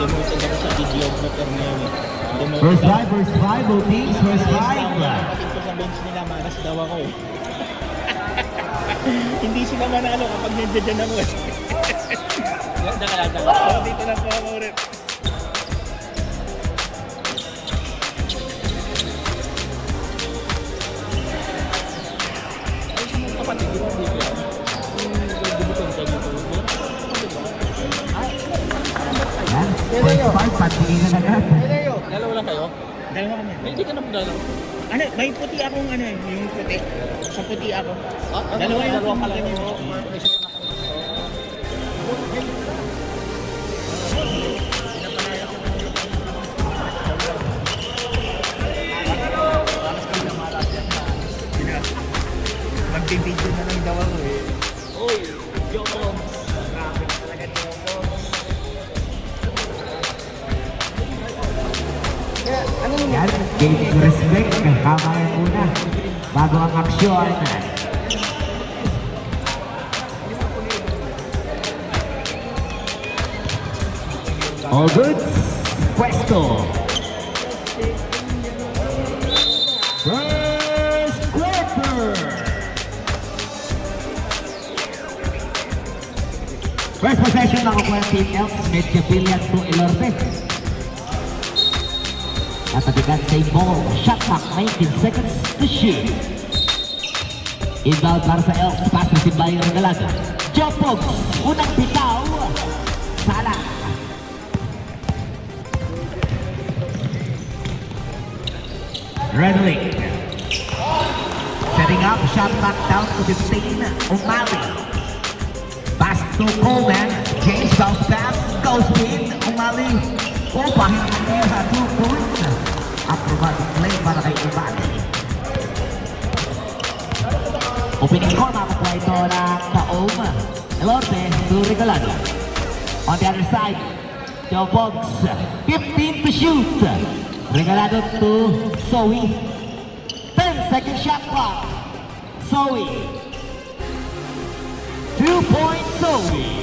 demoted ako sa videographer ngayon eh. Demoted First ako. five, voting, first five. Kapatid ko sa bench nila, manas daw ako eh. Hindi sila manalo kapag nandiyan ako eh. Daka. Dito na po ako ulit. Ay, sa mga kapatid ko dito yan. Debutan ka dito. Yan, first five, patiin na agad. Dalawa lang kayo? Dalawa kami. Hindi ka na magdalaw. Ano, may puti akong ano, yung puti. Sa puti ako. Dalawa pa lang yun. Magbibideo na lang daw ako eh. Oy, Jokoms! Grabe na talaga Jokoms. Yan, gaining respect, kamayan muna. Bago ang aksyon. All good. Pwesto. First quarter. First possession nakukuha ng Team Elks, Medyo Billion to Ilorbe. At nabigan sa ball, shot clock, 19 seconds to shoot. Inbound para sa Elks, pass na si Bayo Regalaga. Jopog, unang bitaw. Sala. Redley. Setting up, shot clock down to 15. Umali. Pass to Coleman. James bounce pass, goes in. Umali. Pahin ang tira, 2 points. Acrobatic play para kay Umali. Opening score, makakuha ito ng Taom. Elorbe to Regalado. On the other side, Joe Boggs, 15 to shoot. Regalado to Zoe. 10-second shot clock. Zoe. 2-point Zoe.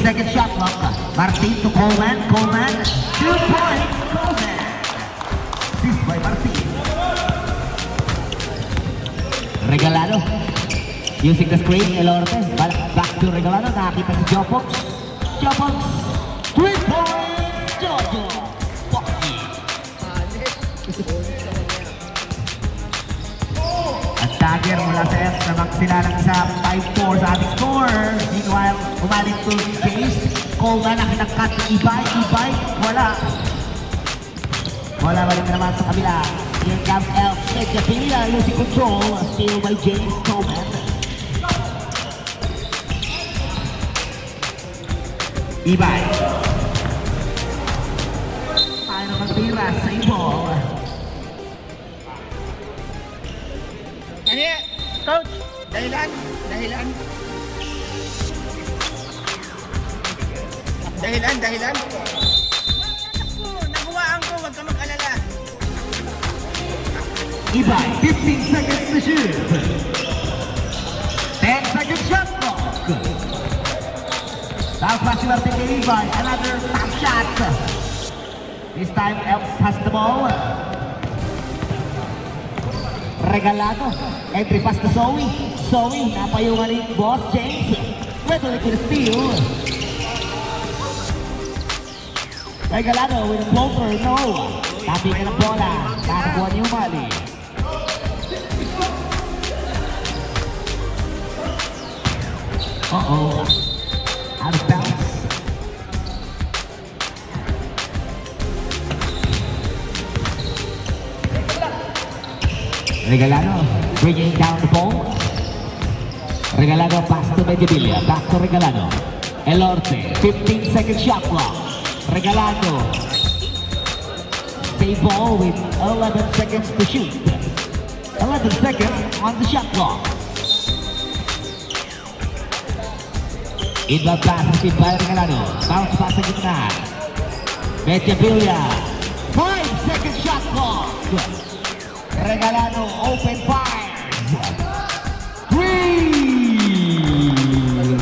Second shot clock. Martin to Coleman. Coleman. 2 points. Coleman. Assist by Martin. Regalado. Using the screen, Elorbe. Back to Regalado. Nakakita si Jopox. Jopox. 3 points. Jojo. Pocky. At dagger mula sa F na magsilalang sa 5-4 sa ating score. Meanwhile, umalit to James. Coleman ang kinangkat ni Ibay. Wala ba rin naman sa kabila. Here comes Elf. Medyo Pila losing control. Steal by James Coleman. Ibay. Paano magtira sa ball. Ano yan? Coach, dahilan. Nakuhaan ko, huwag ka mag-alala. Ibay, 15 seconds to shoot. 10-second shot clock. South Passiwarte kay Ibay, another top shot. This time, Elks has the ball. Regalado. Entry pass to Zoe. Zoe, napayungan ni Boss James. Readily to the steal. Regalado with a floater, no. Tapi ka ng bola. Nakakuha ni Umali. Out of bounds. Regalado, bringing down the ball. Regalado pass to Medjugorje. Back to Regalado. Elorbe, 15-second shot clock. Regalado. Save ball with 11 seconds to shoot. 11 seconds on the shot clock. Inbound pass received by Regalado. Bounce pass sa gitna. Medjugorje. 5-second shot clock. Regalado, open fires. 3.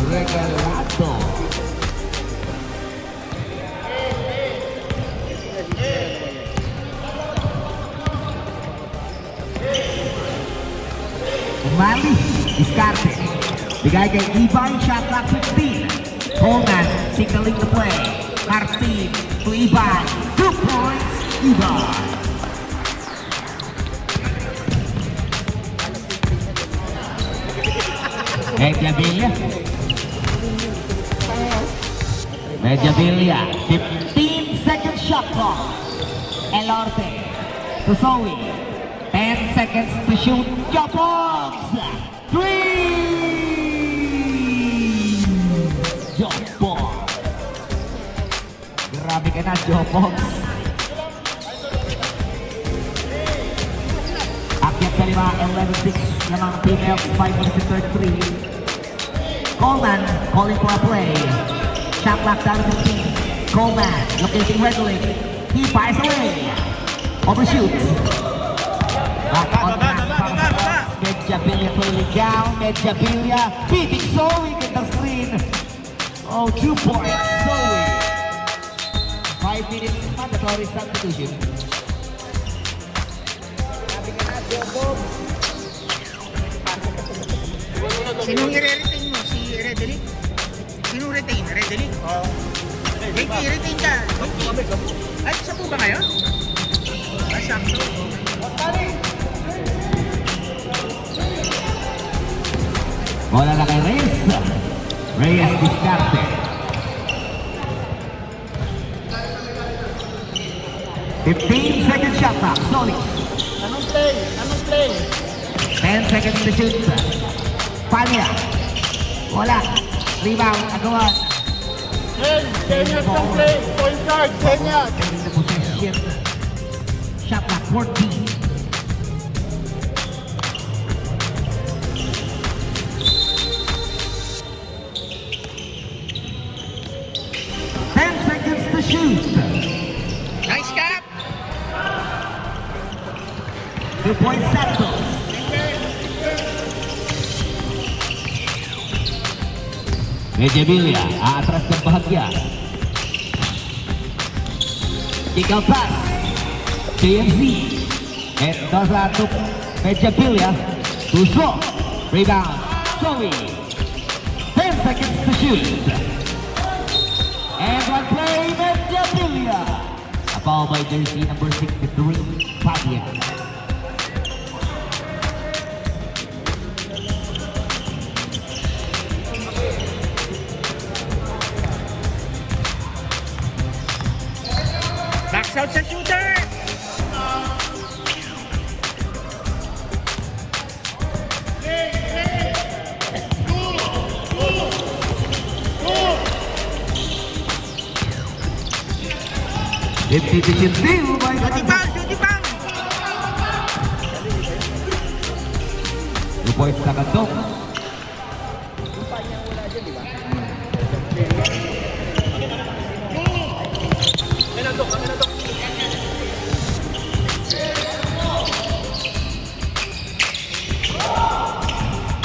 Regalado. Manly, diskarte. Bigay kay Ivan, shot clock 15. Coleman, signaling the play. Martin to Ivan. 2 points, Ivan. Mediavilla. Mediavilla, 15-second shot clock. Elorte to Zoe. 10 seconds to shoot. Jobogs! 3! Jobogs! Grabe ka na, Jobogs. Akyat sa 5, 11-6 lamang females, 5 minutes to 33. Coleman calling for a play. Shot clock down to 15. Coleman locating regularly. He fires away. Overshoots. Back on the Mediavilla pulling down. Mediavilla beating Zoe in the screen. Oh, 2 points. Zoe. 5 minutes mandatory substitution. Sinong i-retain mo? Si Redelic? Sinong retain? Redelic? Oo. Wait, i-retain ka. Ay, isa po ba ngayon? Ay, sakto. Bola na kay Reyes. Reyes diskarte. 15-second shot clock. Solid. Anong play? Anong play? 10 seconds to shoot. Panya. Wala. Rebound. Agawan. Kenya sa play. Point guard. Kenya. In the possession. Shot clock 14. To shoot. Nice cap. 2 points settle. Mediavilla aatras ng bahagya. Kick out pass. JMC. Ito sa tuk Mediavilla. Tuso. Rebound. Zoe. 10 seconds to shoot. And one play, Mediavilla. A foul by jersey number 63, Padilla. Backs out sa shooter. Empty to shoot two by Duty bang, duty bang. 2 points sa kanto.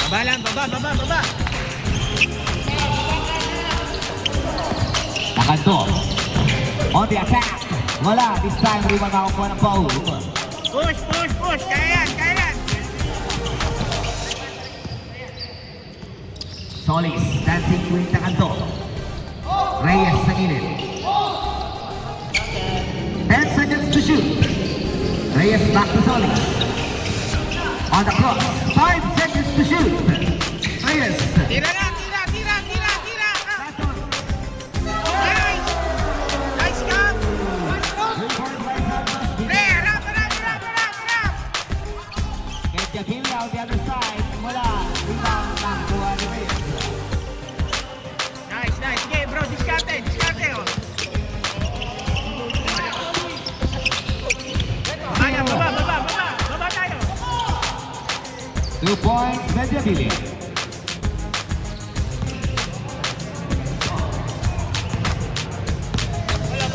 Baba lang, baba. Sa kanto. On the attack. Wala, this time rebound makakuha ng foul. Push. Kaya yan. Solis, dancing queen sa kanto. Reyes sa gilid. 10 seconds to shoot. Reyes back to Solis. On the clock, 5 seconds to shoot. Reyes. Tira. Nice cap. Rap. Mediavilla on the other side. Wala, rebound makakuha ni Reyes. Nice. Sige bro, diskarte oh. Ayan, baba tayo. 2 points, Mediavilla.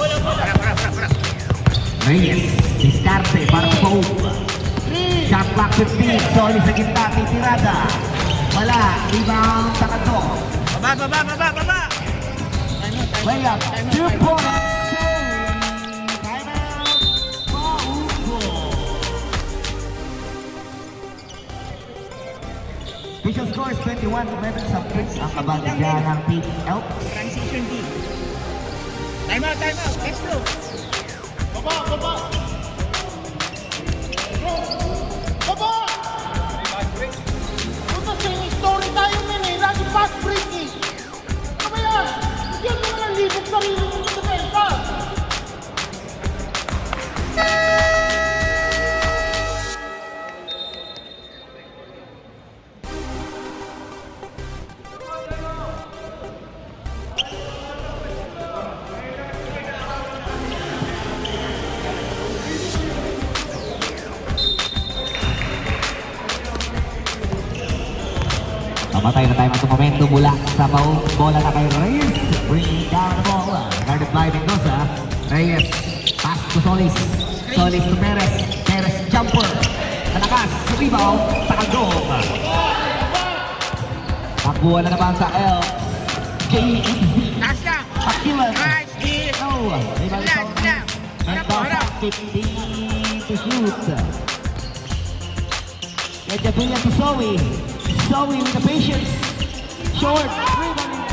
Para. Reyes, diskarte para sa Paul. Shot clock 15. Solis sa gitna. Titirada. Wala. Rebound. Takado. Baba. Layup. 2 points. Official score is 21-11 sa Prince ang kabagi dyan ng Team Elk. Transition D. Time out. Let's go. Baba! Puta, same story tayo men eh. Lagi fast break eh. Ano ba yan? Yan mo naman libog sarili mo sa depensa. Mamatay na tayo ang momento mula sa bola na kay Reyes. Bringing down the ball. Guarded by Mendoza. Reyes. Pass to Solis. Solis to Perez. Perez jumper. Malakas. Rebound. Takagong. Takbuhan na naman sa L. J.E.Z. Taas lang. Pakilan. Nice, D. No. Rebound Sila. Mendoza. 15 to shoot. Medjabilla to Zoe. Zoe with the patience. Short. Rebound.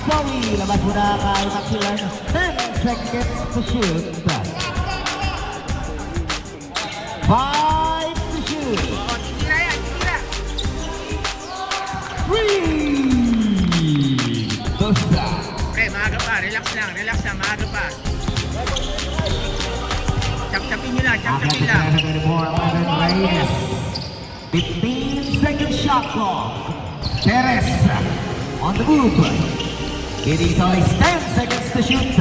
Zoe. Labas muna kay Maxilan. 10 seconds to shoot. 5 to shoot. Titira yan. 3. Dosa. Pre, maaga pa. Relax lang. Maaga pa. Chap-chapin nyo lang. Akyat sa 24-11 Reyes. 15 second shot clock. Perez on the move. Giving Solis 10 seconds to shoot.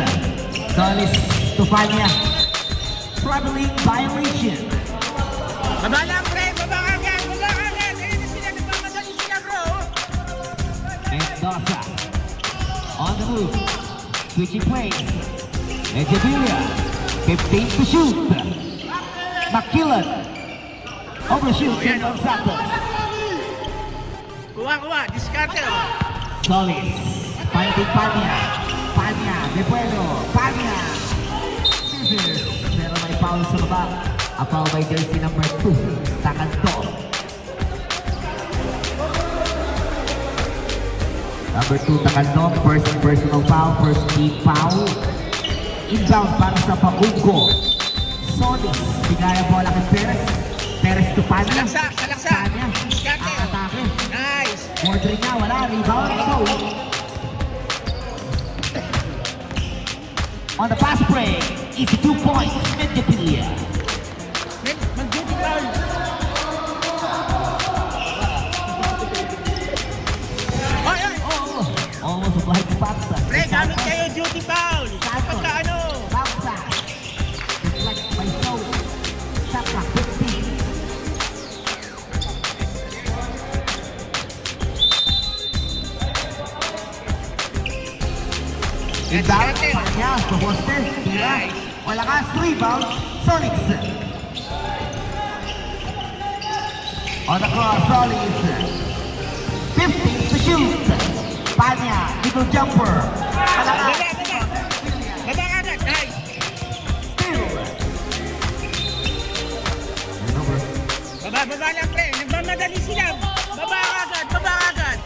Solis to Fania. Traveling violation. Baba lang, pre. Baba agad. Ayun na sila. Nagmamadali sila, bro. Mendoza on the move. Switching plays. Medjabilla 15 to shoot. Makilan. Overshoot Yan, from Santos. Kuha. Discarte. Solis. Finding Pania. Pania. De Pueblo. Pania. Scissors. Pero may foul sa baba. A foul by jersey number 2. Takanto. Number 2 Takanto. First personal foul. First team foul. Inbound para sa Paugo. Solis. Bigaya bola kay Perez. Perez to Pania. Salaksa. Pania. Discarte. Atake. Nice. Mordring na, wala. Rebound. So, on the fast break, it's 2 points. Medjabilla. Mag-duty foul. Ay! Oh, almost applied to Papsa. Pre, gamit kayo duty foul. Pagka ano. Papsa. Deflect by Zoe. Shot clock 15. Inbound, Panya, to Foster, tira. Malakas, rebound, Solis. On the cross, Solis. 15 to shoot. Panya, little jumper. Malakas. Baba agad. Nice. Still. Turnover. Baba lang, pre. Nagmamadali sila. Baba agad.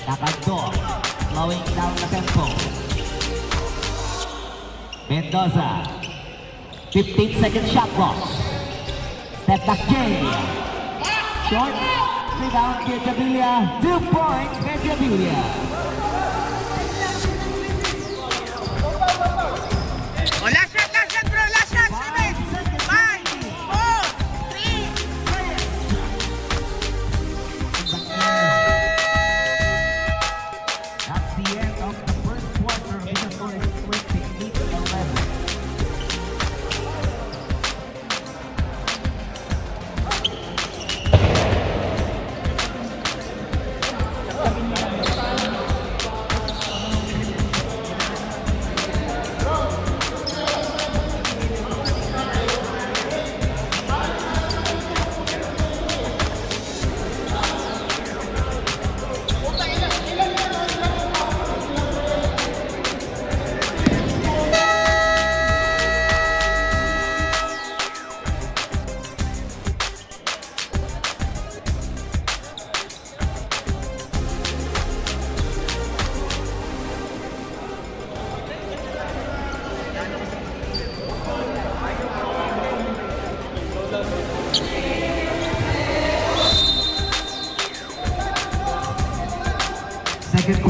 Takando, slowing down the tempo. Mendoza, 15 second shot clock. Step back J. Short, rebound, Medjabilla. 2 points, Medjabilla. Oh, last shot, bro. Last shot. 7, 5, 4, 3. That's the end of the first quarter. The score is 28-11.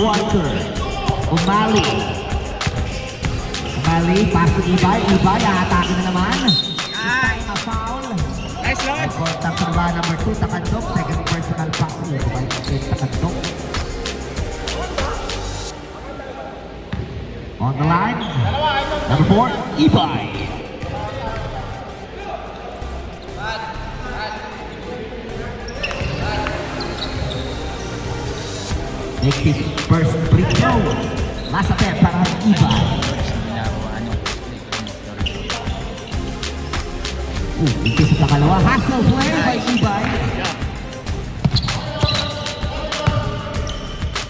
quarter. Umali. Umali, pass to Ibay. Ibay, atake na naman. Nice. A foul. Nice, Lord. Contact sa baba number 2, Takandok. Second personal foul. Ibay, Takandok. On the line, number 4, Ibay. Next is first free throw. Last attempt para Ibay. Ito sa pangalawa. Hustle play by Ibay.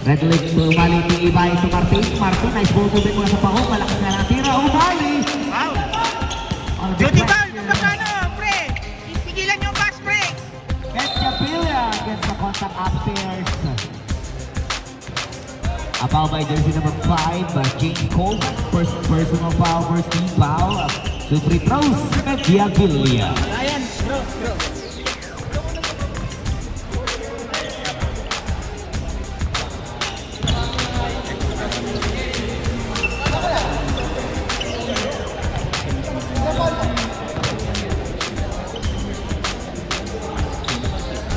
Red leg to Umali to Ibay to Martin. Martin, nice ball moving mula sa pahong. Malakas na lang tira. Umali. Wow. On the Duty back. foul kung magkano, pre. Pigilan yung pass, pre. Etchapilla gets the contact upstairs. A foul by jersey number 5, James Cole. First personal foul, first team foul. Two free throws, Etchapilla. Ayan, bro.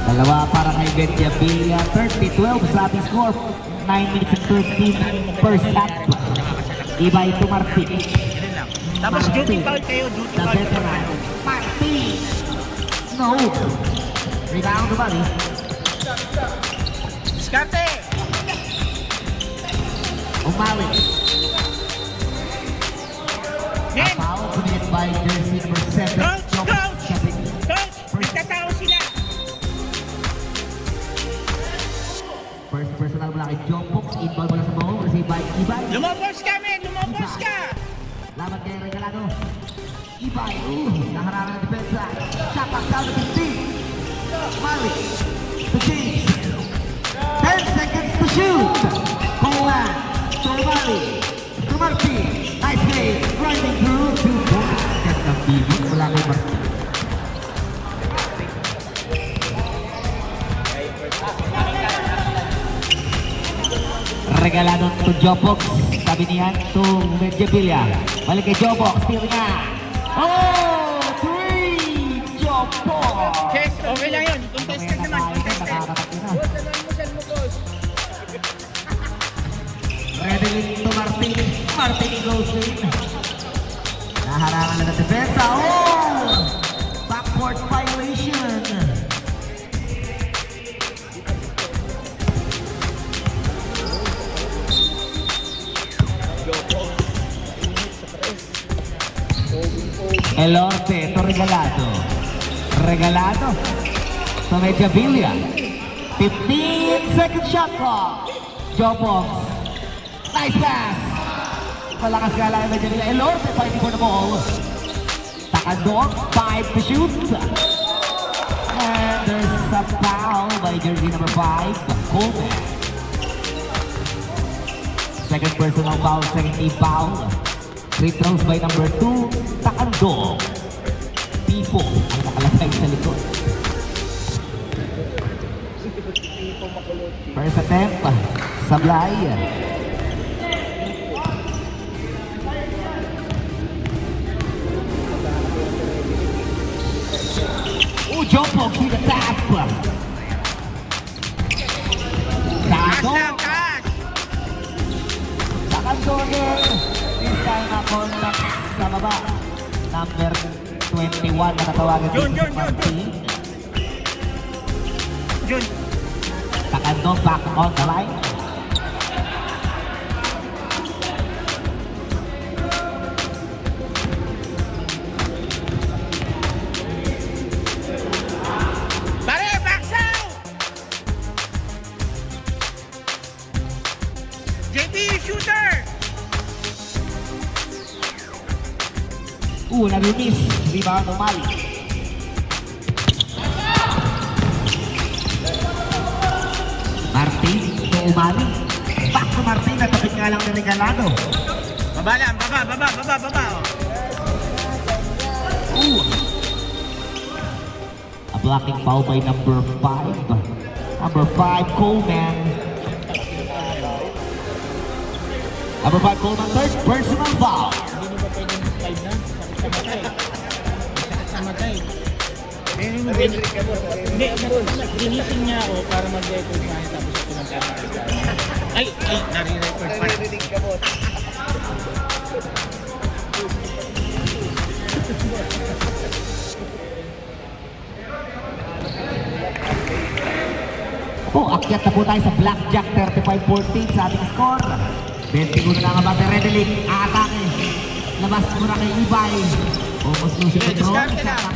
Dalawa para kay Etchapilla. 30-12 sa ating score. 9 minutes and 13 first half. Ibay to Martin. Ganun lang. Tapos duty foul kayo, duty The foul. veteran, Martin. No. Rebound to Bali. Diskarte. Umali. A Men, foul committed by jersey number 7. Coach, John coach. Chavin. coach, nagtatao sila. First personal mula kay John Box. Inball mula sa ball. Receive by Ibay. Lumabos ka, men. Lumabos ka. Laban kay Regalado. Ibay. Naharangan ng depensa. Shot back down to 15. Mali. To James. 10 seconds to shoot. Coleman. To Mali. To Martin. Nice play. Grinding through. 2 points. Ganda bibig mula kay Martin. Regalado to Jobox. Sabi niyan to Medjavilla. Balik kay Jobox. Steal nga. Oh! 3! Jobox! Check, okay lang yun. Contested naman, contested. Nakakatakot na. Ready to Martin. Martin goes in. Naharangan na ng depensa. Oh! Backcourt violation. Elorte to Regalado. Regalado to Medjavilla. 15-second shot clock. Jobox. Nice pass. Malakas ka lang Medjavilla. Elorte fighting for the ball. Takandok, 5 to shoot. And there's a foul by jersey number 5, Coleman. Second personal foul, second team foul. Free throws by number 2, Takandok. Pipo ang nakalagay sa likod. First attempt, Sablay. Jopo to the tap. Taas Takandok. lang, taas. Takandok again. This time na contact sa baba. Number 21 na natawagan Jun, dito Jun, si Martin. Jun, Takandok back on the line. pare, box out! JP, shooter! Nag-miss. Rebound Umali. Martin to Umali. Back to Martin. Natapit nga lang ng Regalado. Baba lang, baba. Oh. A blocking foul by number 5. Number 5, Coleman. Number 5, Coleman third, personal foul. Hindi mo ba pwedeng 5 na? Sakit sa matay. Sakit sa matay. Hindi, ginising niya ako para mag-record na tapos ako nagkakaroon. Ay, nare-record pa. Oh, akyat na po tayo sa Blackjack 35-14 sa ating score. 20 muna lang ang bate, Redelic, aatake. Labas muna kay Ibay. Almost losing control. Shot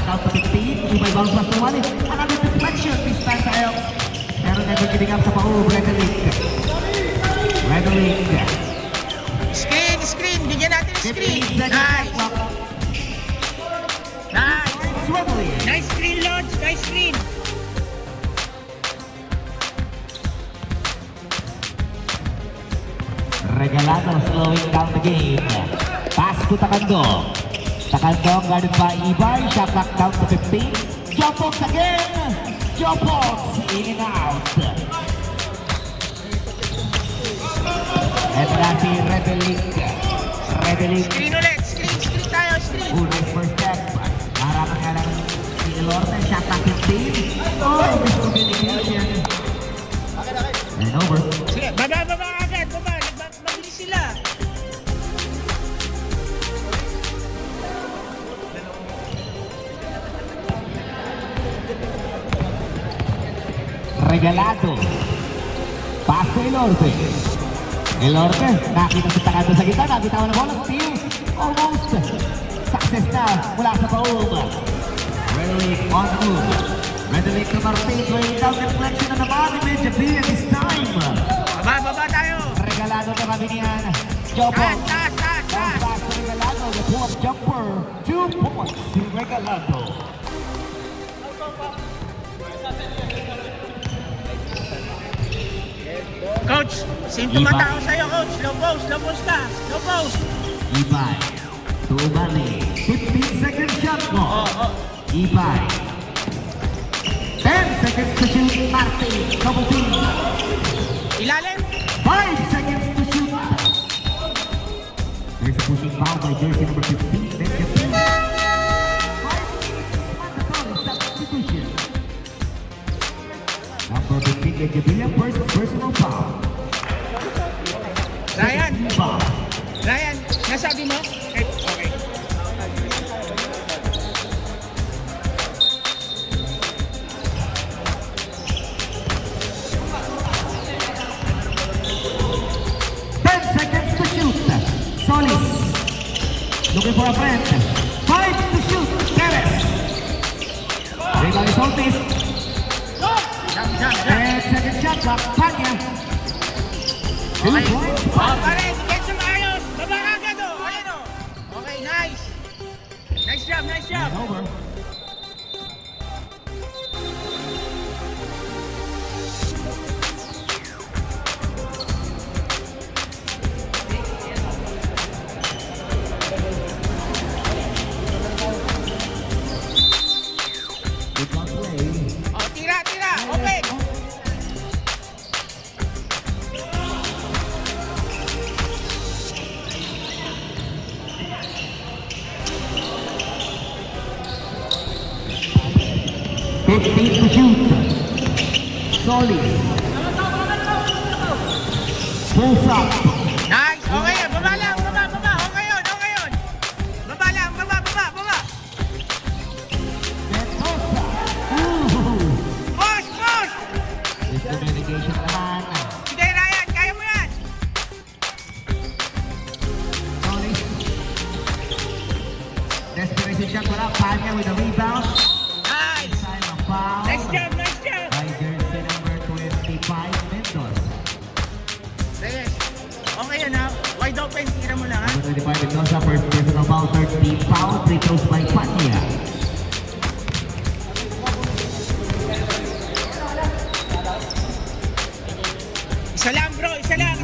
out to 15. Ibay bounce pass to Wally. Another deflection. This time tayo. Pero never giving up sa pao, Redelic. Redelic. Screen. Bigyan natin ng screen. 15 seconds. Nice. Nice. Redelic. Nice screen, Lodge. Nice screen. Regalado slowing down the game. Pass to Takando. Takando guarded by Ibay. Shot clock down to 15. Jump box again. Jump box in and out. And that's the Redelic. Screen ulit. Screen tayo. Screen. Good first step. Harapan nga lang si Elorte. Shot clock 15. Oh, miscommunication. And over. Sige, baba agad. Baba. Mabilis sila. Regalado. Pass to Elorte. Elorte, nakita si Takando sa gitna, nakita mo na bola, steal. Almost. Success na mula sa paum. Redelic on the move. Redelic to Martin, going down deflection na naman ni Benjamin this time. Baba tayo. Regalado na kami niyan. Jumper. Taas. Pass to Regalado, the pull-up jumper. 2 points to Regalado. Coach, sino tumatao sa'yo, Coach? Low post ka. Low post. Ibay. To Umali. 15-second shot mo. Ibay. 10 seconds to shoot. Martin. Double team. Ilalim. 5 seconds to shoot. There's a pushing foul by jersey number 15. Benjamin. 5 mandatory substitution. Number 15, Benjamin. First personal foul. Ryan, nasabi mo? Okay. Solis. Looking for a friend. 5 to shoot. Perez. Rebound is Solis. Jump. 10 second shot clock. Panya. 2 points. Pare, get some ayos. Baba ka agad, Ayun, Okay, nice. Nice job. And over. Good luck play. Tira. Open. To shoot. Solis. Pulls up. Nice. Okay yan. Baba lang. Baba. Okay yun. Baba lang. Baba. Mendoza. Ooh. Push. Miscommunication naman. Sige, Ryan. Kaya mo yan. Solis. Desperation shot wala. Panya with a rebound. Nice. Time of foul. Nice job. By jersey number 25, Mendoza. Reyes. Okay yun, ha? Wide open. Tira mo lang, ha? Number 25, Mendoza, first personal foul, 13 foul, free throws by Panya. Isa lang, bro. Isa lang.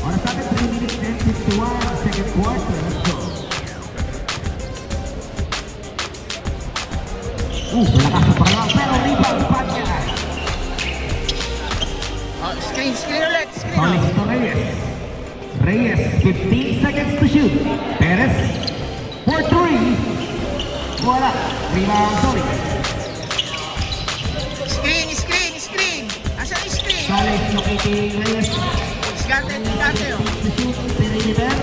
Oras natin, 3 minutes and 51, second quarter. Let's go. Malakas sa parang, pero rebound, Panya. Screen ulit. Solis to Reyes. Reyes, 15 seconds to shoot. Perez, for 3. Wala. Rebound, sorry. Screen. Asan yung screen? College locating Reyes. Diskarte. To shoot. Perimeter.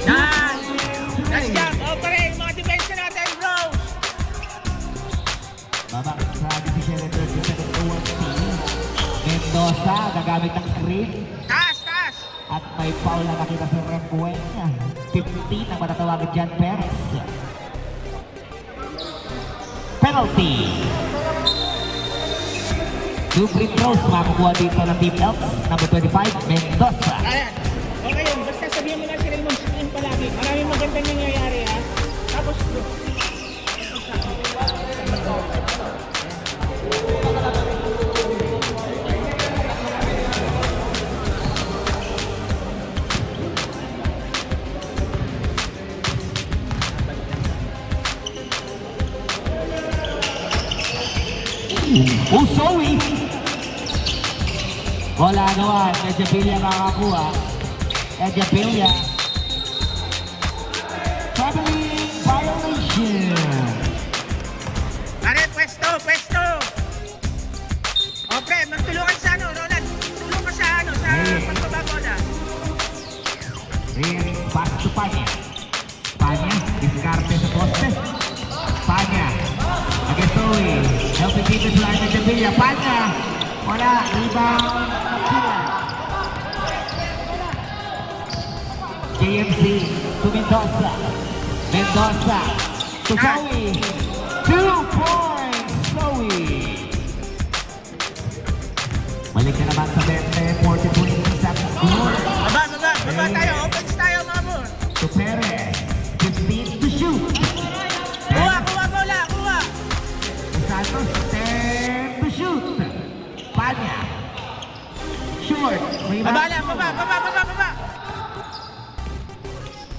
Yan! Nice job! O pare, yung mga defense natin, bro! Babak sa 17 seconds to 1 Mendoza, gagamit ng screen. Taas! At may foul na nakita sa Rembuena. 15 ang matatawagin dyan, Perez. Penalty. 2 free throws makukuha dito ng Team Elks. Number 25, Mendoza. Ayan. Okay yun. Basta sabihin mo na si Raymond screen palagi. Maraming magandang nangyayari ha. Tapos, Usowi. Wala naman. Edjabilia makakakuha. Edjabilia. Traveling violation. pare, pwesto! Okay, magtulungan sa Ronald. Tulong ka sa pagbababola. Reyes, pass to Panya. Panya, diskarte sa poste. Panya. Agastoy. Helping defense line ng Sevilla. Panya. Wala. Rebound. JMC to Mendoza. Mendoza to Zoe. 2 points. Zoe. Balik na naman sa 20. 40-20 sa score. Baba tayo. Offense tayo, mga bro. To Perez. 15 to shoot. Kuha bola. Santos, 10 to shoot. Panya. Short. Baba lang, baba.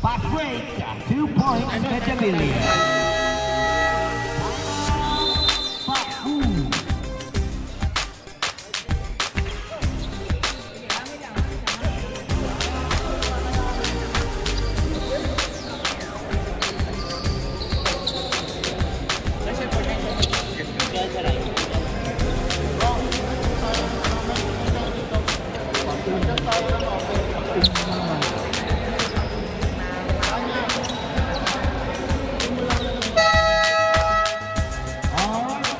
Pass break. 2 points. Medjabilia.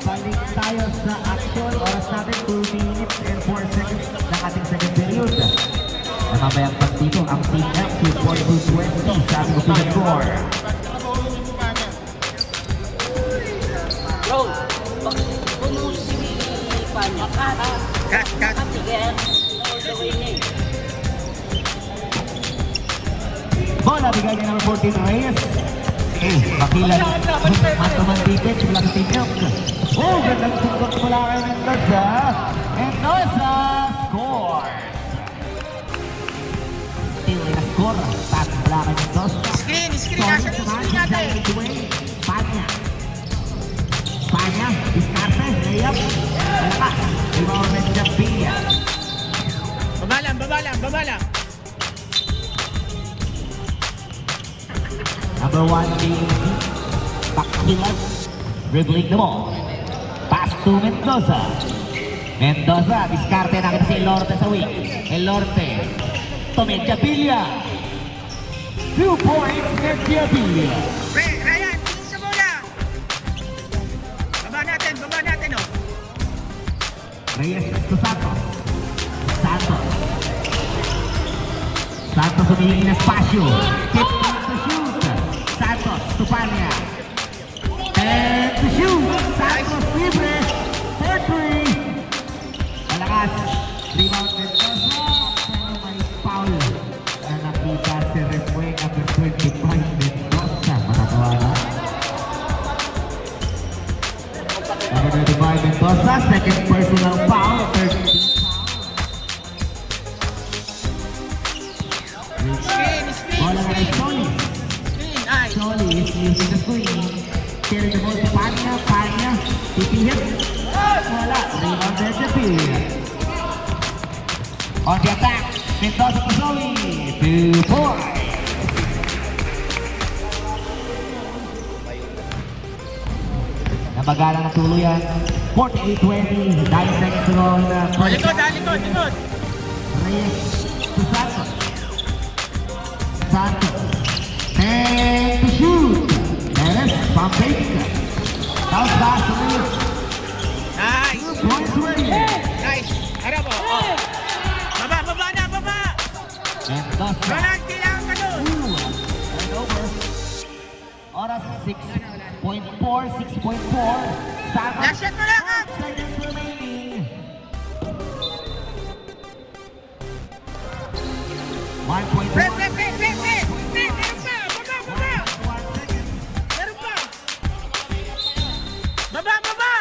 Balik tayo sa action. Oras natin 2 minutes and 4 seconds ng ating second period. Namamayang pag dito ang Team F 2.220 sa ating official score. Bro, pag puno si Panya, Cut. again, all the way na eh. Bola bigay niya number 14 Reyes. Makilan. Mantuman defense mula sa Team F. Gandang suntok mula kay Mendoza. Mendoza scores. Still in a score. Pass mula kay Mendoza. Screen. Asan yung screen natin? Panya. Diskarte. Layup. Malakas. Rebound Medjabilia. Baba lang. Number 1 being Pakilan. Dribbling the ball. Pass to Mendoza. Diskarte na kita si Elorte sa wing. Elorte. To Medjabilia. 2 points Medjabilia. Ryan, tingin sa bola. Baba natin, oh. Reyes to Santos. Santos humihingi ng espasyo. 15 to shoot. Santos to Panya. 10 to shoot. Santos libre. 4-3. Malakas. Rebound Mendoza. Pero may foul na nakita si Refueng number 25 Mendoza. Matatawa na. Number 25 Mendoza. Second personal foul. Third team foul. Bola na kay Solis. Solis using the screen. Carry the ball to Panya. Titihip. Wala. Rebound Medjabilia. On the attack. Mendoza to Solis. 2 points. Nabagala ng tuluyan. 48-20, 9 seconds to go. Likod, likod. Reyes to Santos. Santos. And to shoot. Neres from Baker. Bounce pass to Reyes. Nice. 2 points Reyes. Nice. Harap mo. Oh. Baba na, baba. Mendoza. Walang kailangan ka doon. And over. Oras 6.4, 6.4. Santos. Last shot mo lang, ah. 5 seconds remaining. 1.1. Pre. Meron pa. Baba.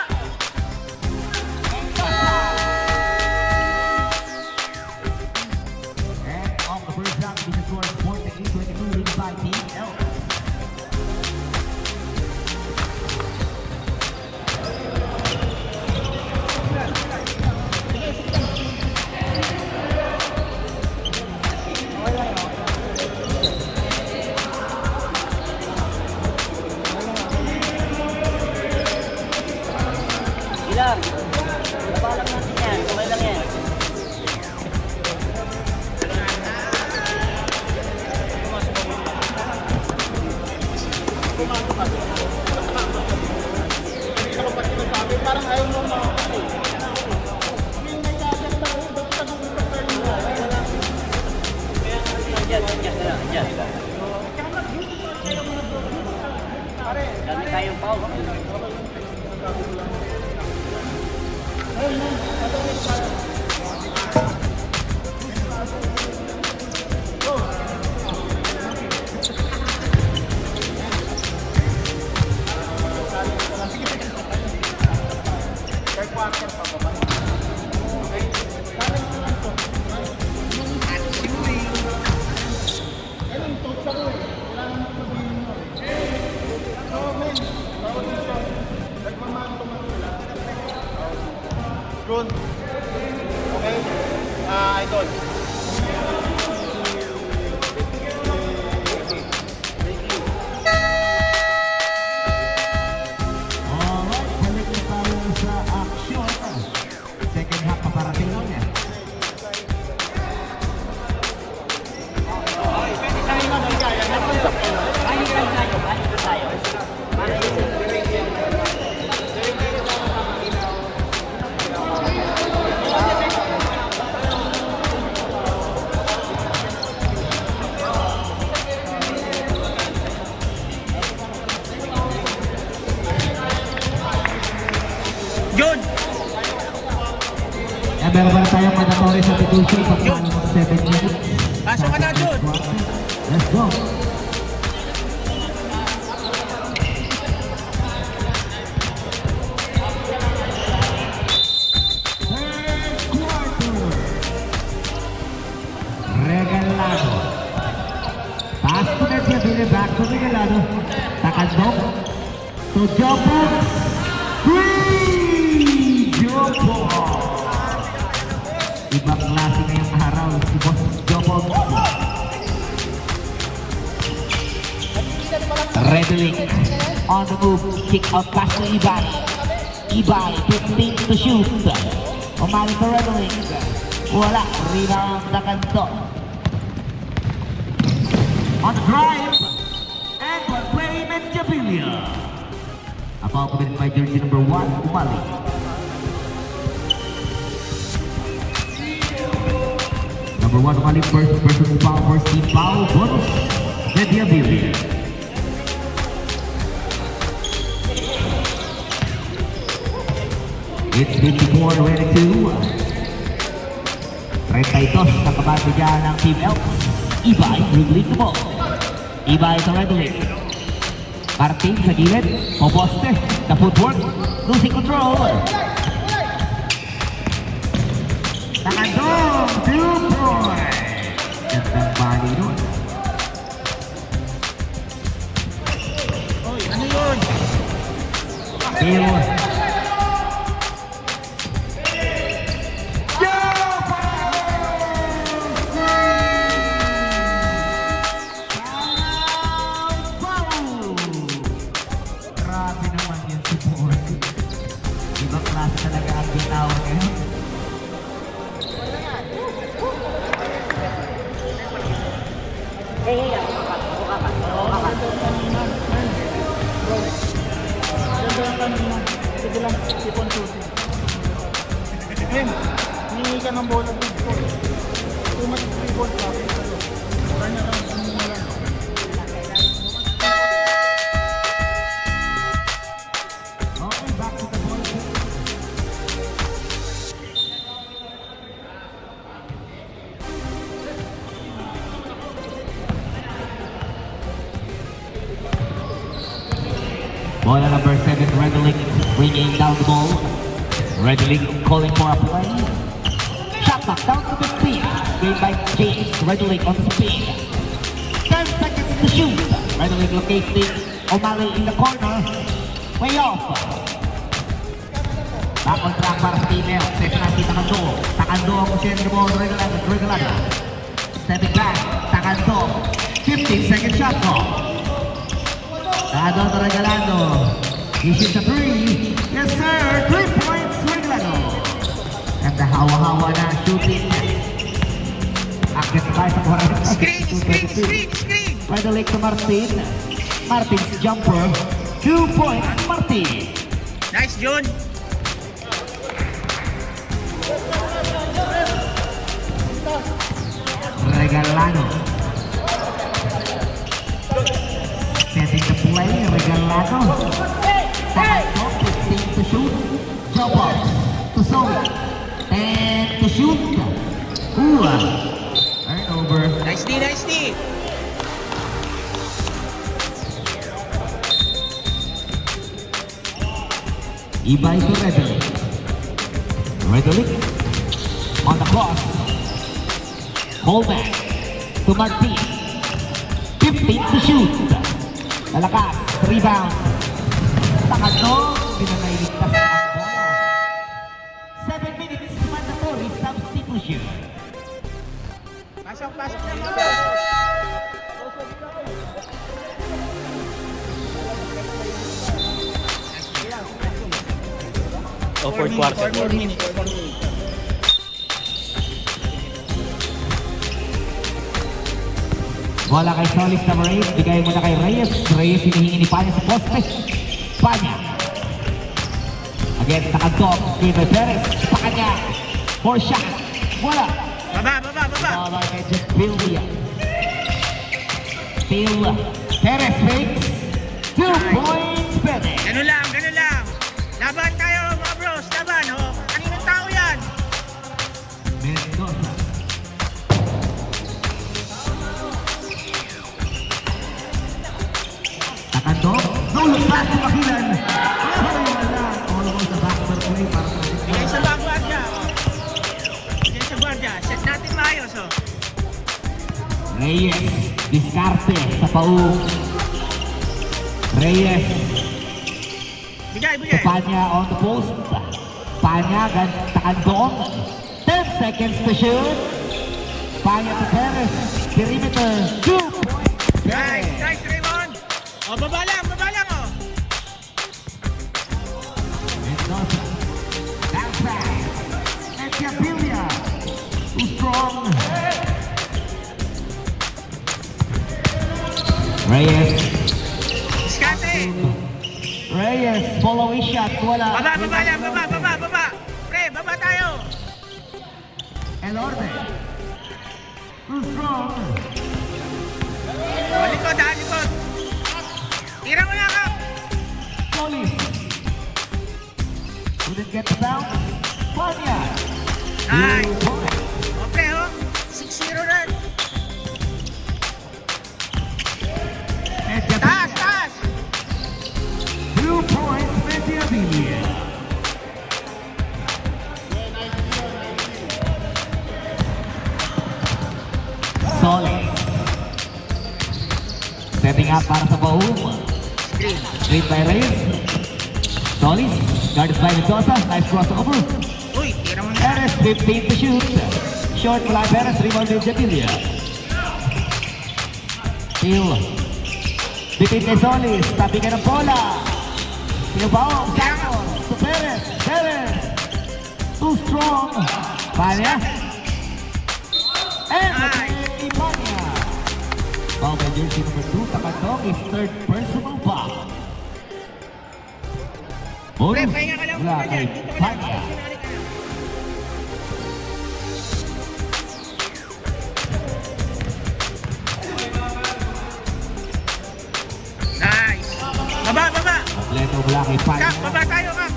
And off the first round, this is score 48-22 leading by Team Elks. Ilang. Baba lang natin yan. Kamay lang yan. Parang ayaw mo yung may kagat na nag-uusap kayo nila. Diyan. Dami tayong foul. Good. Okay? Idol. Alright, balik na tayo sa action. Second half paparating lang yan. Yun. Meron pa na tayong mandatory substitution pag paano ng 7 minutes. Pasok ka na, Jun. Let's go. Third quarter. Regalado. Pass to Nertia, back to Regalado. Takandok. To Jopo. Free! Jopo! Ibang klase ngayong araw si Boss Jopo. Redling on the move. Kick out pass to Ibay. Ibay, 15 to shoot. Umali to Redling. Wala. Rebound na kanto. On the drive. And for play Menjabilia. Apa committed by jersey number 1, Umali. Number 1, Umali, first personal foul, first team foul, bonus, Menjabilia. It's 54-22. 32 sa kabante dyan ng Team Elks. Ibay, dribbling the ball. Ibay sa Redling. Martin sa gilid, poposte, the footwork, losing control. Nakandong, 2 points. Gandang bali nun. Oy, ano yun? Bill. Ganda yung kanina. Sige lang, ipon shooting. Ngayon, hihingi ka ng bola dito. Too much free ball sa akin sa'yo. Kanya ka ng kanina lang. Okay, back to the ball. Bola number 7, Redling bringing down the ball. Redling calling for a play. Shot back down to the speed. Made by James. Redling on the speed. 10 seconds to shoot. Redling locating O'Malley in the corner. Way off. Back on track para sa female. Session natin Takando. Takando ang siyempre mo. Regalado. Stepping back. Takando. 15 second shot clock. Takando Regalado. He shoots a 3. Yes sir. 3 points Regalado. At the hawa-hawa na shooting. Akit tayo sa 40. Screen! Redling to Martin. Martin's jumper. 2 points Martin. Nice, Jun! Regalado. Setting the play, Regalado. Takando, 15 to shoot. Drop off to Zoe. 10 to shoot. Turnover. Nice D! Ibay to Redling. Redling on the cross. Ball back to Martin. 15 to shoot. Malakas. Rebound. Takando. Pinanailigtas ang bola. 7 minutes mandatory substitution. Pasok! Fourth quarter. 4 minutes. Bola kay Solis number 8. Bigay mo na kay Reyes. Reyes hinihingi ni Panya sa poste. Panya. Again, Takando. Screen by Perez. Sa kanya. 4 shot. Wala. Baba! Bola kay Jepilia. Phil. Perez fakes. 2 points Perez. Ganun lang! Laban tayo mga bros! Laban, oh! Kaninong tao yan? Mendoza. Takando. No look back to Makilan. Wala. Almost a backdoor play para sa Bigay sa guardia, oh! Bigay sa guardia. Set natin maayos, oh! Reyes. Diskarte sa paung. Reyes. Bigay! Panya on the post. Panya against Takandong. 10 seconds to shoot. Panya to Perez. Perimeter. 2 points. Nice, Raymond! Oh, baba lang, oh! Mendoza. Bounce back. And Jepilia. Too strong. Reyes. Diskarte! Reyes. Following shot. Wala. Baba lang, baba! Pre, baba tayo! Elorde. Too strong. Oh, likod! Tira mo na ka! Solis. Couldn't get the bounce. Panya. Ay! 2 points. O, pre, oh! 6-0 na! And Jepilia. Taas! 2 points, Jepilia. Solis. Setting up para sa Baum. Straight by Reyes. Solis. Guarded by Mendoza. Nice crossover. Uy, tira mo na! Perez, 15 to shoot. Short fly Perez, rebound with Jepilia. Phil. Bipit kay Solis. Tabi ka ng bola. Pinabawang. Sakon. To Perez. Perez. Too strong. Panya. And Ay. Panya. Foul by jersey number 2, Takandong, his third personal foul. Pre, Bonus pahinga ka lang mula muna kay dyan. Dito ka lang. Panya. Sinali ka lang. Nice. Baba, baba. Kompleto mula kay Panya. Kak, baba tayo, Kak.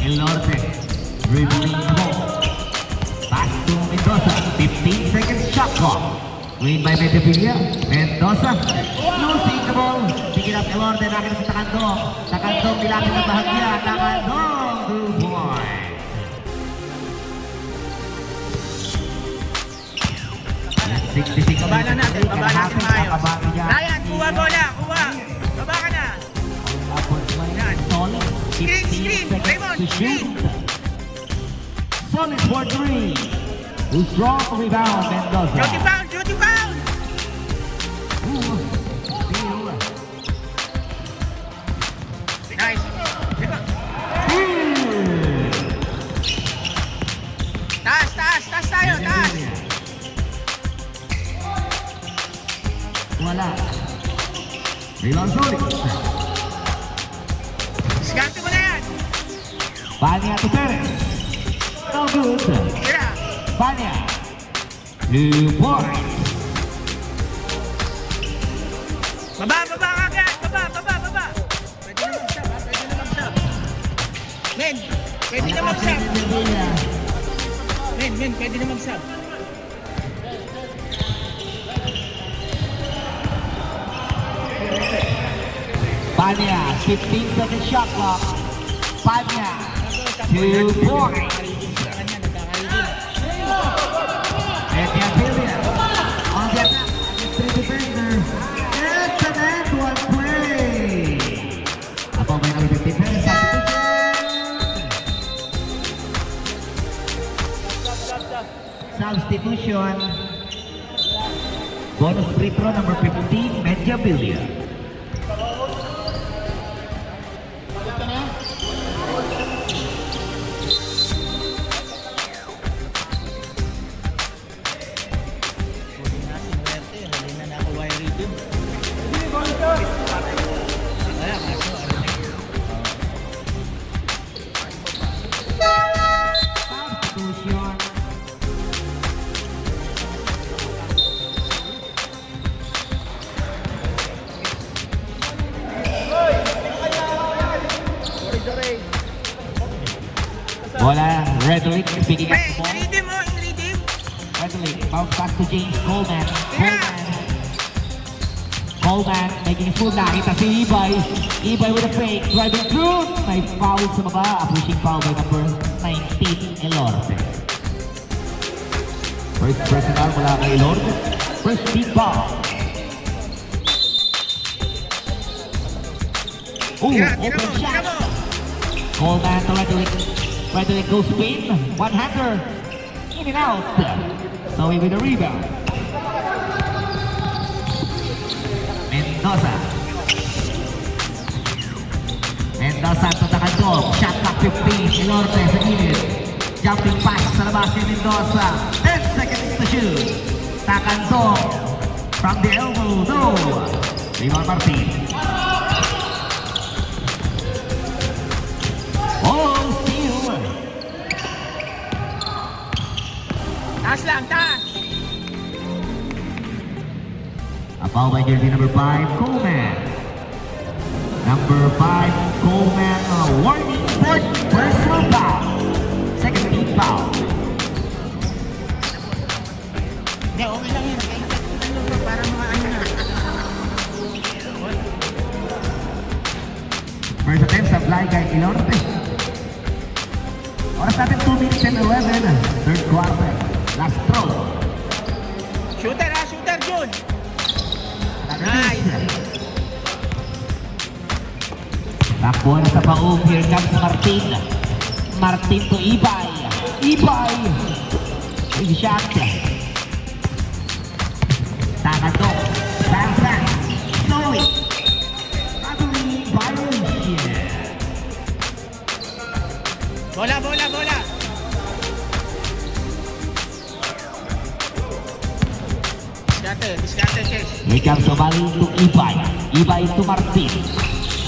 El Norte, dribbling the ball. Pass to Mendoza, 15 seconds shot clock. Win by Medevilla, Mendoza, losing the ball. Pick it up El Norte, nakita sa Takandong. Takandong nilapit ng bahagya, Takandong, 2 points. Yes, 66 Baba na natin, baba natin maayos. Kakabaki niya. Ryan, kuha bola, kuha. Baba ka na. Upwards line, Yan. solid, 15 Screen, seconds Raymond, to shoot. Solid for 3. Who strong rebound, Mendoza. Duty foul, duty foul. Ooh, steal. Nice. Diba? Taas, taas, taas tayo, taas. Wala. Rebound solid. Sigante mo na yan. Panya to Perez. No good. Tira. Panya. 2 points. Baba, baba ka agad. Baba, baba, baba. Pwede na mag-sub, ha? Pwede na mag-sub. Men, pwede na mag-sub. Men, pwede na mag-sub. Panya, 15 second shot clock. Panya, 2 points. And the Apilia on the attack. Three defender. It's an end one play. Upon by number 15, substitution. Bonus free throw number 15, Medjabilia. Substitution. Wala, Redlick picking up Pre, the ball. in-redeem mo, in-redeem. Redlick bounce back to James Coleman. Coleman making his move. Nakita si Ibay. Ibay with a fake. Driving through. May foul sa baba. A pushing foul by number 19, Elorte. First personal mula kay Elorte. First big foul. Ooh, Tira, tira open mo, tira shot. mo. Coleman to Redlick. Redlick goes spin. One-hander. In and out. So with a rebound. Mendoza. Mendoza to Takandong. Shot clock 15. Elorte sa gilid. Jumping pass sa labas ni Mendoza. 10 seconds to shoot. Takandong. From the elbow. No. Rebound Martin. Oh, steal. Taas lang, taas. A foul by jersey number 5, Coleman. Number 5, Coleman, warning, fourth personal foul. Second team foul. Hindi, okay lang yun. Ano ba, para mga ano na. First attempt sa fly kay Elorte. Oras natin 2 minutes and 11. Third quarter. Last throw. Shooter, ha? Shooter, Jun. Nice. Takbo na sa paong. Here comes Martin. Martin to Ibay. Ibay. Big shot. Takandong. Samsan. Snowy. Ugly violation. Bola, bola, bola. Diskarte, Chess. Here comes Omali to Ibay. Ibay to Martin.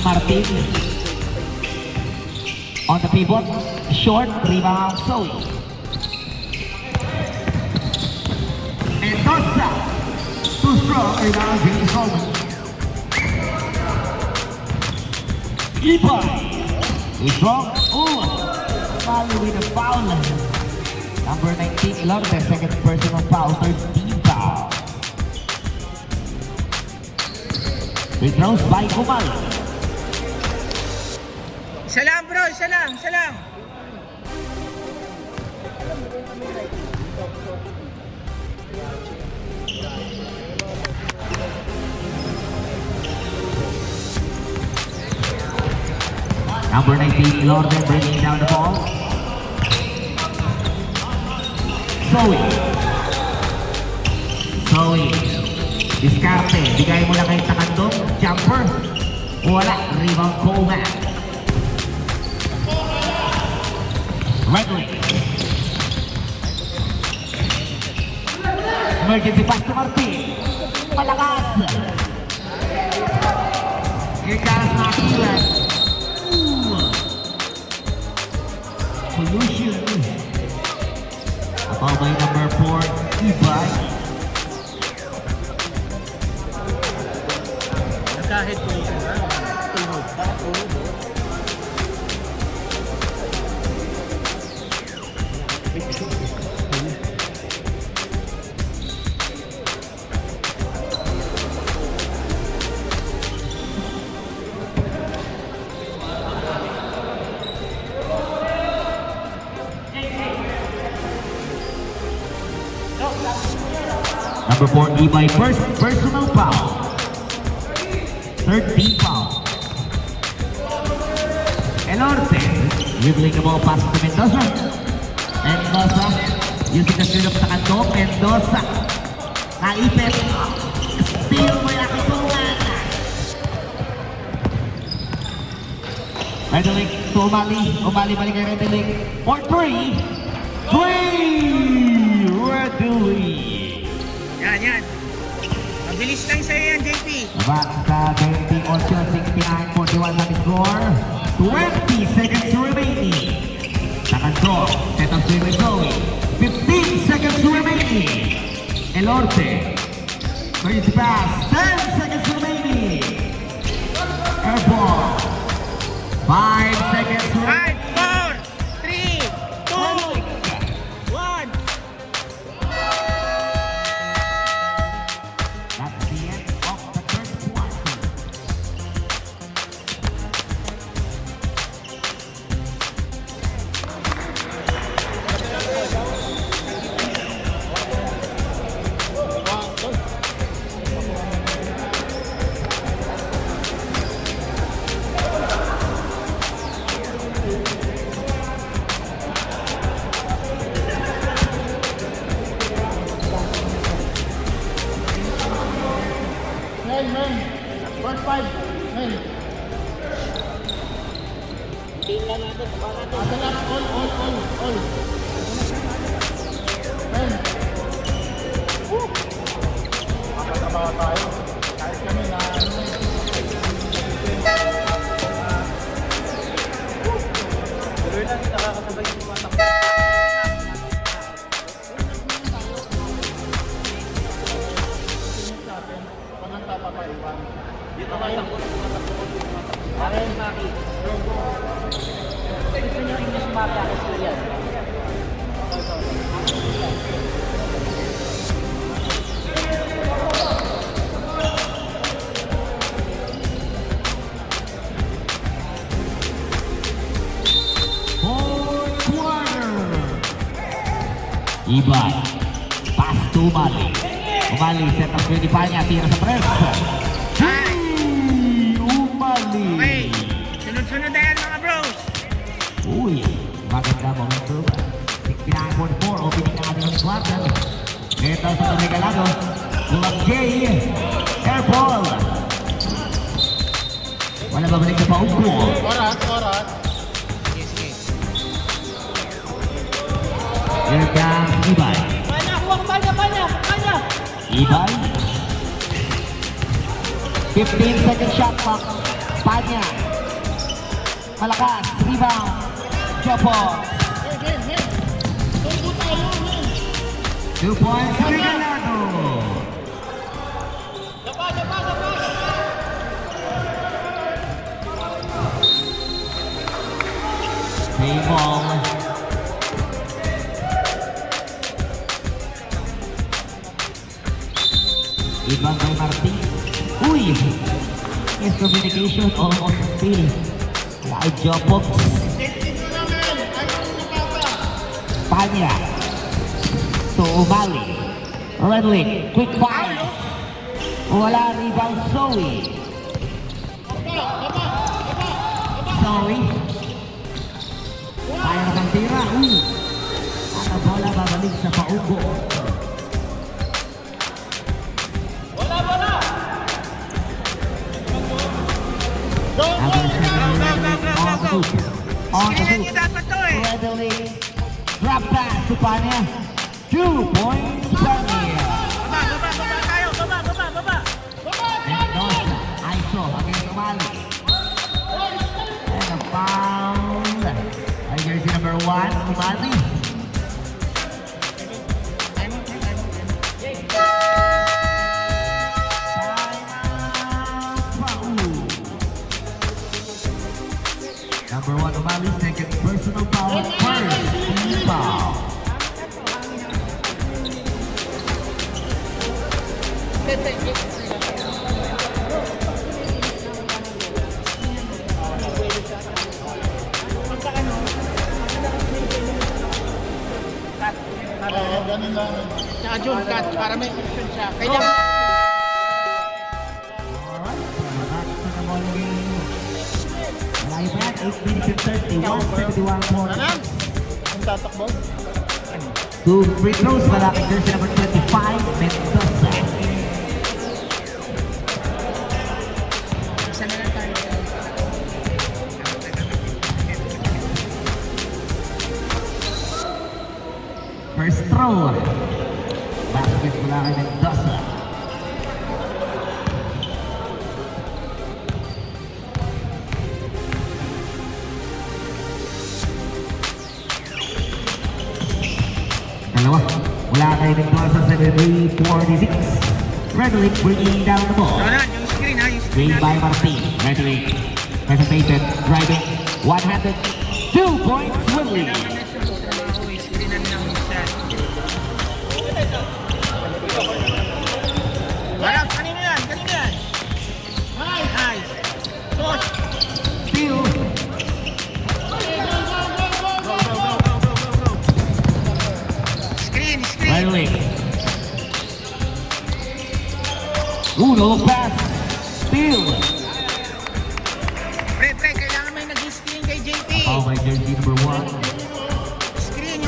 Martin. On the pivot. Short. Rebound. Zoe. Mendoza. Too strong. Rebound. James Coleman. Ibay. Too strong. Oh. Omali with a foul. Number 19. Lorde. Second personal foul. Third team foul. Free throws by Kumal. Isa lang bro, isa lang. Number 19, Lorde bringing down the ball. Zoe. Diskarte. Bigay mo lang kay Takandong. Jumper. Wala. Rebound Coleman. Redley. Emergency pass to Martin. Malakas. Here comes Makilan. Pollution. Ako by number 4, Ibay. Kahit kung tunog. Number 4, Ibay, first personal foul. Third team foul. Elorte, dribbling the ball pass to Mendoza. Mendoza, using the straight up sa kanto. Mendoza, naipit. Steal mo yung akitungan. Redelic to Omali. Omali balik kay Redelic. For 3. Redelic. Yan. Mabilis lang sa'yo yan, JP. Back sa 28, 69-41 na score. 20 seconds remaining. Takanto, set up swing with Zoe. 15 seconds remaining. Elorte. Crazy pass. 10 seconds remaining. Airball. 5 seconds remaining. 5, 4, 3, 2, 1. That's the end of the third quarter. Men. First 5. Men. Tingnan natin, baka natin. Adalat. All. Men. Makatabawa tayo. Kahit kami na Tuloy lang, nakakasabay yung mga takbo. natin. Pag nagtatapaiwan. Dito kayo. Akin, Maki. Gusto niyo English Maki ako sa yan. Fourth quarter. Ibay. Pass to Umali. Umali, set up 25 niya. Tira sa press. Umali. Okay. Sunod-sunod na yan mga bros. Uy, maganda momentum. 69-44, opening na natin ng quarter. Ito sa regalado. Bulag J. Airball. Wala babalik na paupo. Oras. Sige. Here comes Ibay. Panya, huwag panya. Ibay. 15-second shot clock. Panya. Malakas. Rebound. Jopog. 2 points. Regalado. Play ball. Iban by Martin. Uy! Miscommunication, almost still. Loud Jopog. Panya. To Umali. Redlick. Quick fire. Wala rebound. Zoe. Zoe. Kaya na bang tira? Ang bola babalik sa paugo. Screenan niyo dapat to eh. Redlick. Drop pass to Panya. 2 points. Panya. Baba tayo. Baba. Mendoza. ISO against Umali. And a foul. Ay, jersey number 1, Umali. Number 1, Umali. Second personal foul. First team foul. Ganun lang. Tsaka June cut para may option siya. Kailangan Alright, back to the ball game. Live back, 8 minutes and 31 points. Ang tatakbo. 2 free throws para kay jersey number 25, Mendoza. isa na lang tayo. First throw. Basket mula kay Mendoza. Dalawa. Mula kay Mendoza, 73-46. Redlick bringing down the ball. Ronan, yung screen ha. Yung screen Screen by Martin. Redlick. Presentation. Driving. One-handed. 2 points. Willie. Screenan ng isa. Wala, kanino yan? Nice. Push. Steal. Go. Screen. Redlick. Uno pass. Steal. Pre, kailangan may nag-screen kay JP. Foul by jersey number 1. Screen.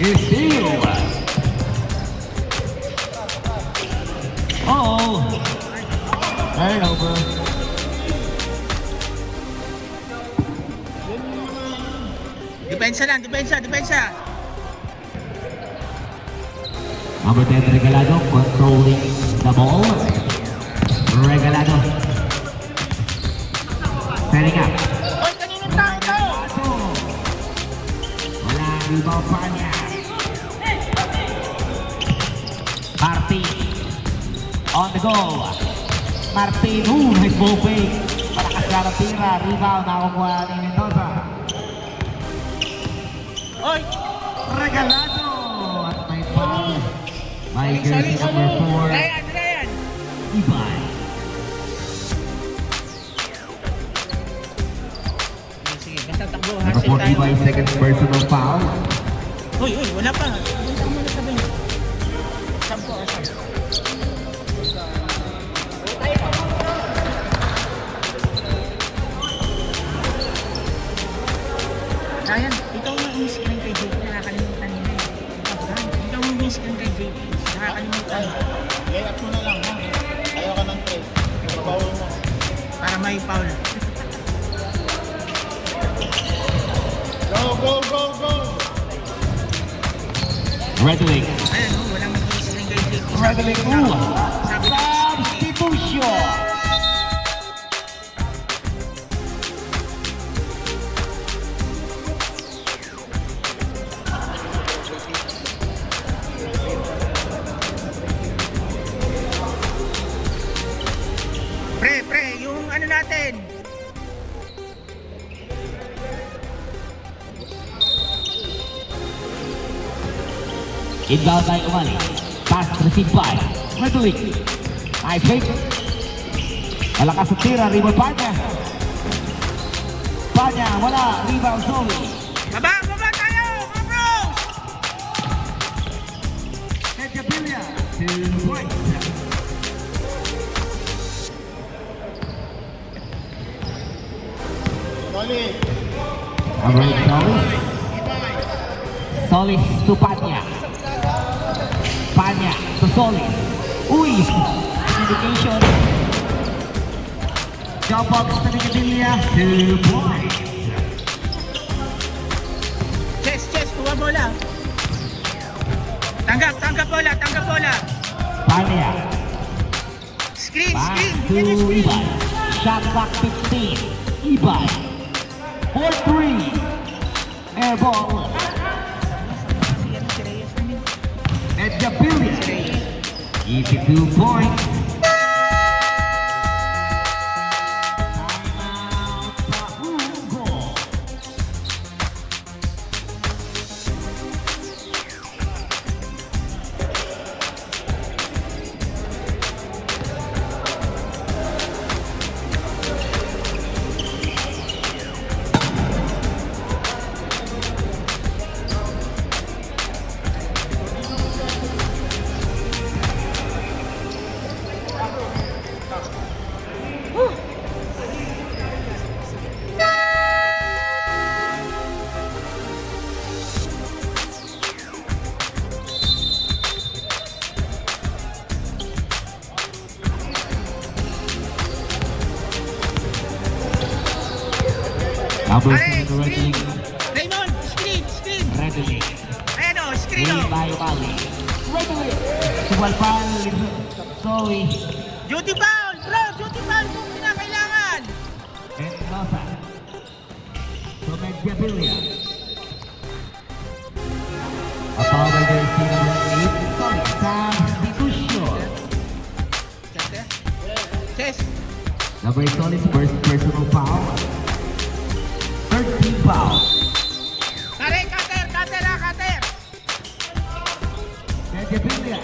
Steal. Oh. Turnover. Depensa. Number 10, Regalado, controlling the ball. Regalado. Setting up. Oy, kaninong tao? Wala rebound pa niya. Martin. On the go. Martin. Nice ball fake. Malakas na ang tira. Rebound. Nakakuha ni Mendoza. Oy, Regalado. At may foul. By jersey number 4. Ryan. Ibay. Sige, basta takbo. Number 4, Ibay. Second personal foul. Uy, wala pa. Punta mo na sabi niyo. Sampo. Ryan, ikaw ang screen kay JP. Nakakalimutan nila eh. Ikaw ang screen kay JP. Nakakalimutan. Layup mo na lang, ha? Ayaw ka ng 3. Bawal mo. Para may foul. Go! Redlick. Ayun, walang mag-screen kay JP. Redlick. Sabi Inbound by Umali. Pass received by Medulik. Nice fake. Malakas ang tira. Rebound Panya. Panya, wala. Rebound Zoe. Baba tayo! Bros! Medjabilia. 2 points. Tony. Number 8, Solis. Solis to Panya. Panya to Solis. Uy! Indication. Jump box to Medjabilia. 2 points. Chess, kuha bola. Tanggap bola. Panya. Screen, Back bigyan niyo to screen. Ibay. Shot clock 15. Ibay. 4-3. Air ball. Si Reyes na yun. Medjabilia. Si Reyes. Easy 2 points. Number Pare, 7 Red screen. League. Raymond, screen. Red League. Ayan o, screen Lead o. by Mali. Red League. Subalpal. Zoe. Duty foul, bro. Duty foul kung kinakailangan. Mendoza. To Medjabilia. A foul by jersey number 8. Sorry, substitution. Chess. Number 8 Solis, first personal foul. 13 foul. Pare, cutter. Medjabilia.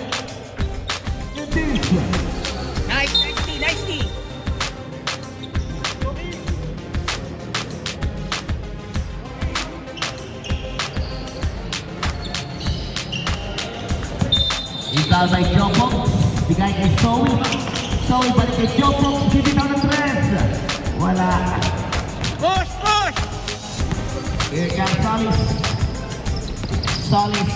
Mendoza. Nice D. Inbound by Jumbo. Bigay kay Zoe. Zoe balik kay Jumbo. Bibitaw ng 3. Wala. Push. Here comes Solis. Solis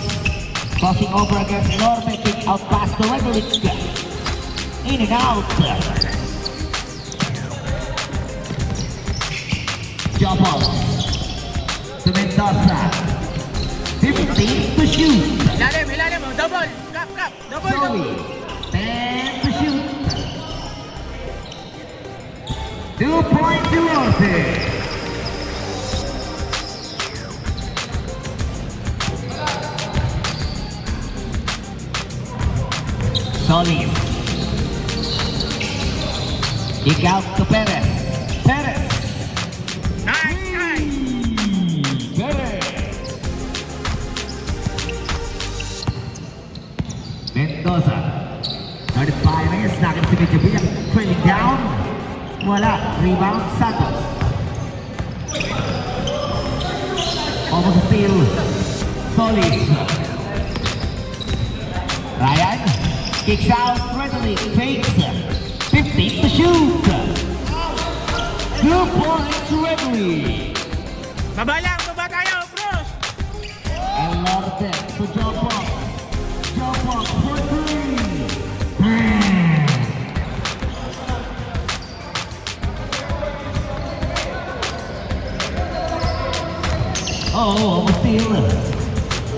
crossing over against Lorbe. Kick out pass to Regulic. In and out. Jumbo. To Mendoza. 15 to shoot. Ilalim mo. Double. Cap. Zoe. 10 to shoot. 2 points to Lorbe. Solis. Kick out to Perez. Nice. Perez. Mendoza. Started firing. Snagging si Medjabilia. Trailing down. Wala. Rebound. Santos. Almost a steal. Solis. Ryan. Kicks out readily, fakes, 15 to shoot. 2 points readily. Baba tayo, bros. And Lorde to jump off for 3. Oh, almost steal.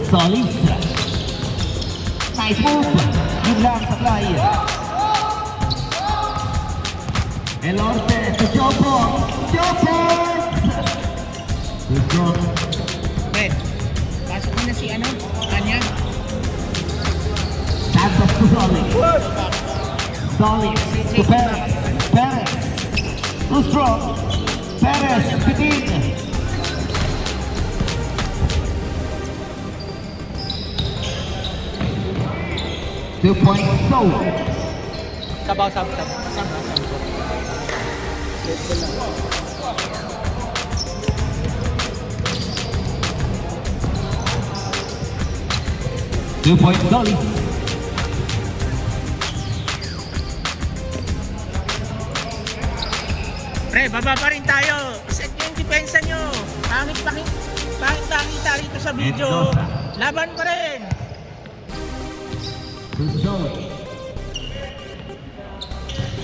Solis. Nice move. Yun lang sa play. Elorte to Chopo. Good draw. Ben, pasok mo na si Kanya. Santos to Solis. To Perez. Too strong. Perez, bitin. 2 points Seoul. Sabaw. 2 points Dolly. Pre, baba pa rin tayo. Set nyo yung depensa nyo. Pangit nakita rito sa video. Mendoza. Laban pa rin. To Zoe.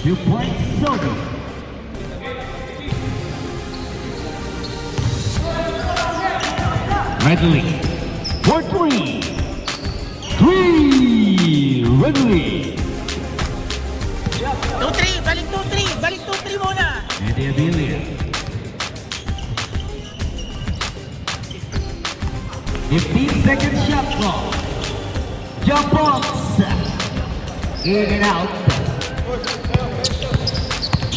2 points Zoe. Redley. For 3. 3. Redley. 2-3, balik 2-3. Balik 2-3 muna. Eddie Abelia. 15-second shot clock. Jump box. In and out.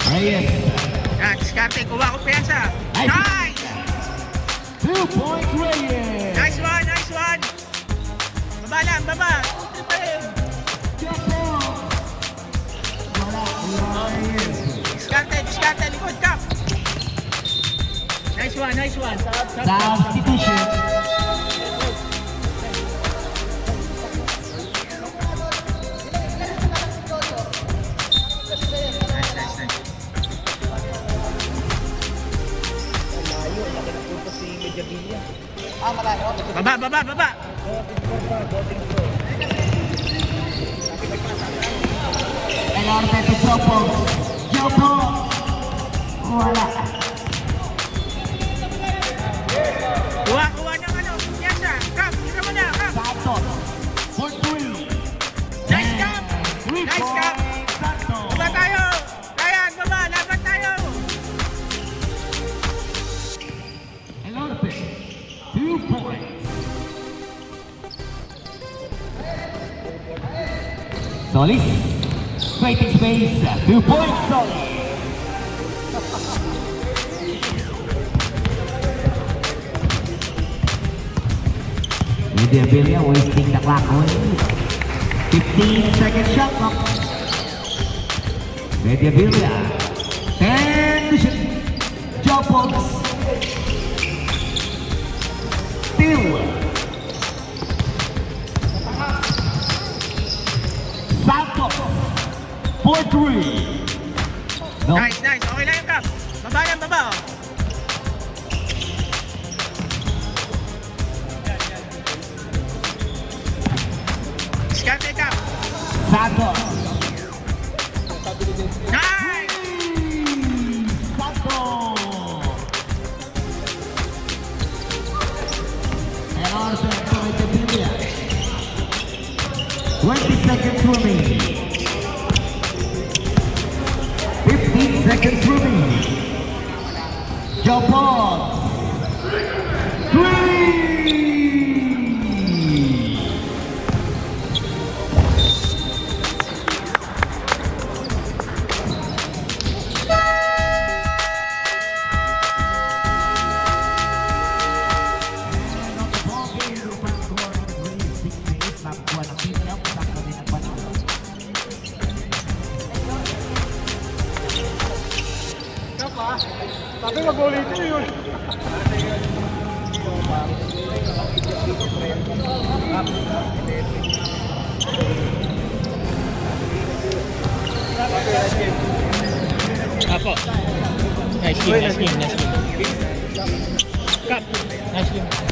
Reyes. Yan, diskarte. Kuha ko pensa. Nice! 2 points Reyes. Nice one, nice one. Baba lang, baba. 2-3 pa rin. Jump box. Wala. Reyes. Diskarte, likod, Kap. Nice one, nice one. Substitution. Nice, nice, nice. Baba. Enorme Pisopo. Jump box. Wala. Kuha ng ano, pensa. Kap, tira mo na, Kap. Santos. For 3. Nice, Kap. Nice, Kap. Santos. Baba tayo. Ryan, baba. Laban tayo. Enorme. 2 points. Solis. Creating space. 2 points Solis. Eddie Abelia wasting the clock away. 15-second shot clock. Eddie Abelia. 10 to shoot. Jump box. Steal. Santos. 4-3. No. Nice. Okay lang yung Kap. Baba yan, baba. Oh. Diskarte, Kap. Santos. Nice! Santos. And also for the Abelia. 20 seconds remaining. 15 seconds remaining. Jump box. 3. Sabi mag-ulitin yun. Apo. Nice game. Kap, nice game.